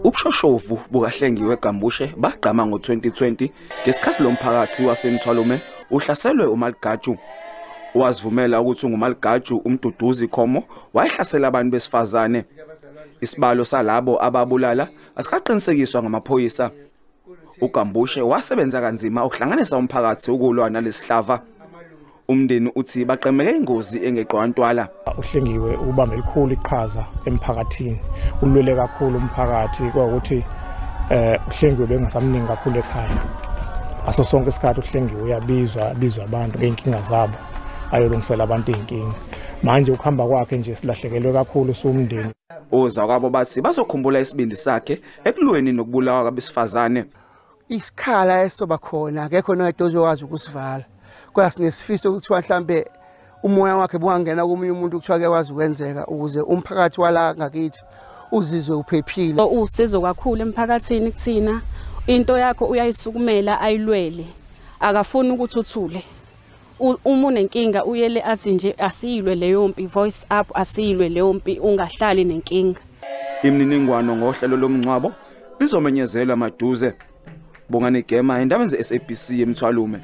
Ubushoshovu bukahlengiwe eGambushe bagqama ngo-2020 ngesikhathi lo mphakathi wase Mthwalume uhlaselwe umaligaju. Wazivumela ukuthi ngumaligaju umduduzi khomo wayehlasela abantu besifazane. Isibalo salabo ababulala asikaqinisekiswa ngamaphoyisa. uGambushe wasebenza kanzima ukuhlanganisa umphakathi ukulwa nalesihlava. Umndeni uthi baqemeke ingozi engeqwantwala. Uhlengiwe ubamba elikhulu iqhaza emphakathini. Ulwele kakhulu umphakathi ukuthi uhlengiwe bengasamningi kakhulu ekhaya. Aso sonke isikhathi uhlengiwe uyabizwa abantu ngeenkinga zabo. Ayolungisela abantu inkinga. Manje ukuhamba kwakhe nje silahlekelwe kakhulu somndeni. Oza kwabo bathi bazokhumbula isibindi sakhe ekulweni nokubulawa kwabesifazane. Isikhala esoba khona akekho noyedwa ozokwazi ukusivala. Kodwa sinesifiso ukuthi mhlambe umoya wakhe bungangena komunye umuntu ukuthiwa kuyakwazi ukwenzeka ukuze umphakathi wala ngakithi uzizwe uphephile. Usizo kakhulu emphakathini kuthina. Into yakho uyayisukumela ayilwele. Akafuni ukuthi uthule. Uma unenkinga uyele athi nje asiyilwe leyo mpi, voice up asiyilwe leyo mpi, ungahlali nenkinga. Imininingwano ngohlelo lomncwabo lizomenyezelwa maduze. Bongani Gema indaba ze SABC eMthwalume.